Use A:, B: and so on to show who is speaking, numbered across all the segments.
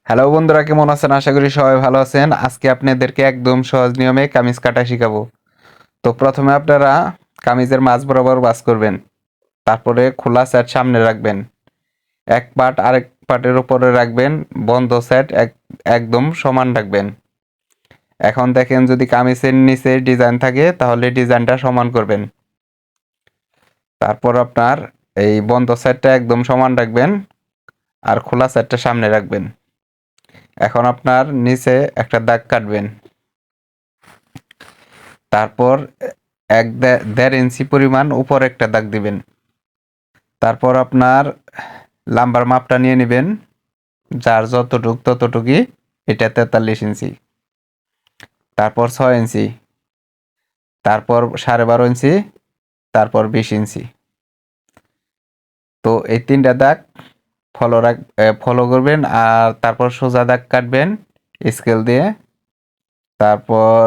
A: Hello বন্ধুরা, কেমন আছেন? আশা করি সবাই ভালো আছেন। আজকে আপনাদেরকে একদম সহজ নিয়মে কামিজ কাটা শিখাবো। তো প্রথমে আপনারা কামিজের মাঝ বরাবর ভাঁজ করবেন। তারপরে খোলা সাইড সামনে রাখবেন, এক পার্ট আরেক পার্টের উপরে রাখবেন, বন্ধ সাইড একদম সমান রাখবেন। এখন দেখেন, যদি কামিজের নিচে ডিজাইন থাকে তাহলে ডিজাইনটা সমান করবেন। তারপর আপনার এই বন্ধ সাইডটা একদম সমান রাখবেন আর খোলা সাইডটা সামনে রাখবেন। এখন আপনার নিচে একটা দাগ কাটবেন। তারপর দেড় ইঞ্চি পরিমাণ উপর একটা দাগ দিবেন। তারপর আপনার লাম্বার মাপটা নিয়ে নেবেন, যার ততটুকি। এটা 43 ইঞ্চি, তারপর 6 ইঞ্চি, তারপর 12.5 ইঞ্চি, তারপর 20 ইঞ্চি। তো এই তিনটা দাগ ফলো করবেন আর তারপর সোজা দাগ কাটবেন স্কেল দিয়ে। তারপর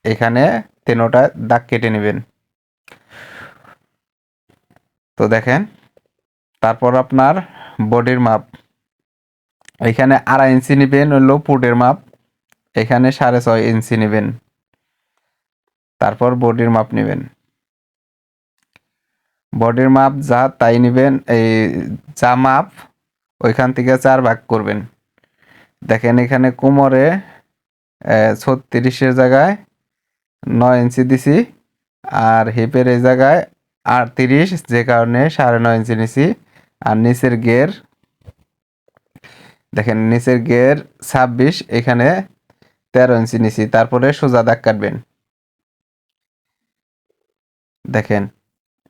A: এখানে তিনোটা দাগ কেটে নেবেন। তো দেখেন, তারপর আপনার বডির মাপ এখানে 2.5 ইঞ্চি নেবেন, হলো পুটের মাপ। এখানে 6.5 ইঞ্চি নেবেন। তারপর বডির মাপ নেবেন, বডির মাপ যা তাই নেবেন। এই যা মাপ ওইখান থেকে 4 ভাগ করবেন। দেখেন, এখানে কোমরে 36-এর জায়গায় 9 ইঞ্চি দিছি, আর হিপের এই জায়গায় 38, যে কারণে 9.5 ইঞ্চি নিছি। আর নিচের গের দেখেন, নিচের গের 26, এখানে 13 ইঞ্চি নিছি। তারপরে সোজা দাগ কাটবেন। দেখেন,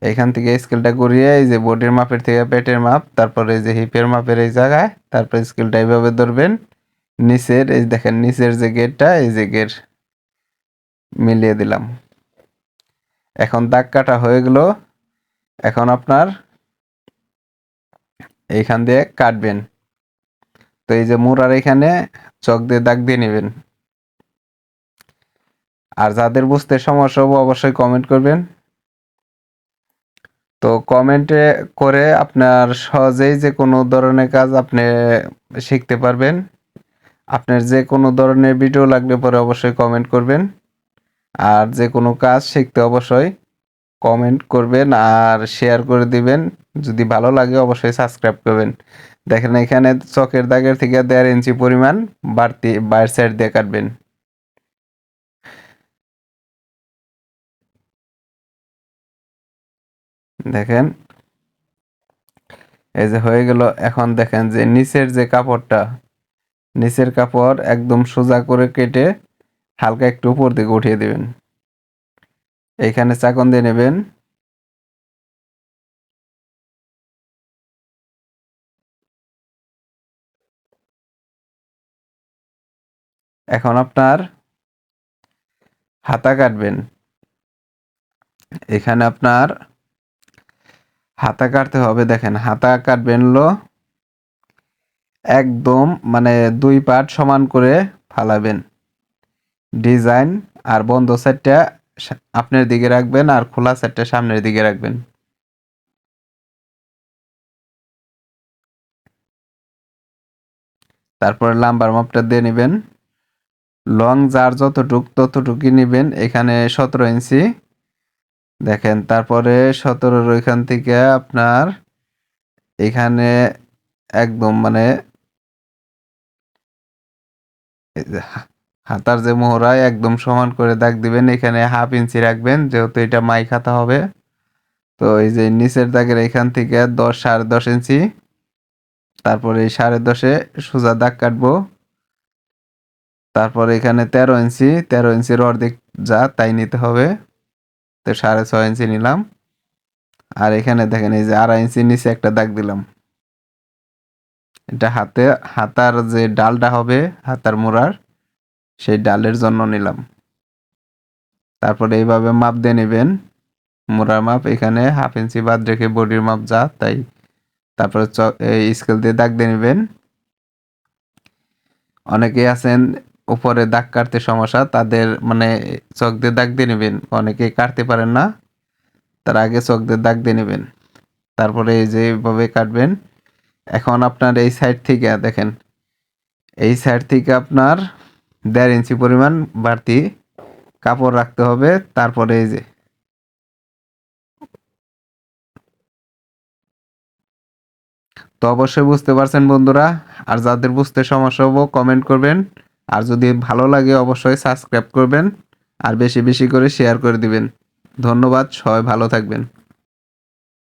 A: এখান থেকে স্কেলটা ঘুরিয়ে এই যে বডির মাপের থেকে পেটের মাপ, তারপরে এই যে হিপের মাপের এই জায়গায়, তারপর স্কেলটা এইভাবে ধরবেন। নিচের এই দেখেন, নিচের যে গেরটা, এই যে গের মিলিয়ে দিলাম। এখন দাগ কাটা হয়ে গেল। এখন আপনার এইখান দিয়ে কাটবেন। তো এই যে মুড়ার এখানে চক দিয়ে দাগ দিয়ে নেবেন। আর যাদের বুঝতে সমস্যা হবে অবশ্যই কমেন্ট করবেন। তো কমেন্টে করে আপনার সহজেই যে কোনো ধরনের কাজ আপনি শিখতে পারবেন। আপনার যে কোনো ধরনের ভিডিও লাগলে পরে অবশ্যই কমেন্ট করবেন। আর যে কোনো কাজ শিখতে অবশ্যই কমেন্ট করবেন আর শেয়ার করে দিবেন। যদি ভালো লাগে অবশ্যই সাবস্ক্রাইব করবেন। দেখেন, এখানে চকের দাগের থেকে 1.5 ইঞ্চি পরিমাণ বাড়তি বাইরের সাইড দিয়ে কাটবেন। দেখেন, এই যে হয়ে গেল। এখন দেখেন যে নিচের যে কাপড়টা, নিচের কাপড় একদম সোজা করে কেটে হালকা একটু উপর দিকে উঠিয়ে দিবেন। এইখানে চাকন দিয়ে নেবেন। এখন আপনার হাতা কাটবেন। এখানে আপনার হাতা কাটতে হবে। দেখেন, হাতা কাটবেন হলো একদম মানে 2 পার্ট সমান করে ফালাবেন। ডিজাইন আর বন্ধ সাইডটা আপনার দিকে রাখবেন আর খোলা সাইডটা সামনের দিকে রাখবেন। তারপরে লাম্বার মাপটা দিয়ে নেবেন। লং যার ততটুকুই নেবেন। এখানে 17 ইঞ্চি। দেখেন, তারপরে 17-র ওইখান থেকে আপনার এখানে একদম মানে এই যে হাতার যে মোহরায় একদম সমান করে দাগ দিবেন। এখানে 1/2 ইঞ্চি রাখবেন, যেহেতু এটা মাইক হাতা হবে। তো এই যে নিচের দাগের এখান থেকে 10, 10.5 ইঞ্চি। তারপরে এই 10.5-এ সোজা দাগ কাটবো। তারপর এখানে 13 ইঞ্চি, 13 ইঞ্চির অর্ধেক যা তাই নিতে হবে। তো 6.5 ইঞ্চি নিলাম। আর এখানে দেখেন, এই যে 2.5 ইঞ্চি নিচে একটা দাগ দিলাম। এটা হাতার যে ডালটা হবে, হাতার মোড়ার সেই ডালের জন্য নিলাম। তারপরে এইভাবে মাপ দিয়ে নেবেন। মোড়ার মাপ এখানে 1/2 ইঞ্চি বাদ রেখে বডির মাপ যা তাই। তারপরে এই স্কেল দিয়ে দাগ দিয়ে নেবেন। অনেকেই আছেন উপরে দাগ কাটতে সমস্যা, তাদের মানে চক দিয়ে দাগ দিয়ে নেবেন। অনেকেই কাটতে পারেন না, তার আগে চক দিয়ে দাগ দিয়ে নেবেন। তারপরে এই যে এইভাবে কাটবেন। এখন আপনার এই সাইড থেকে দেখেন, এই সাইড থেকে আপনার 1.5 ইঞ্চি পরিমাণ বাড়তি কাপড় রাখতে হবে। তারপরে এই যে তো অবশ্যই বুঝতে পারছেন বন্ধুরা। আর যাদের বুঝতে সমস্যা হবো কমেন্ট করবেন। আর যদি ভালো লাগে অবশ্যই সাবস্ক্রাইব করবেন আর বেশি বেশি করে শেয়ার করে দিবেন। ধন্যবাদ, সবাই ভালো থাকবেন।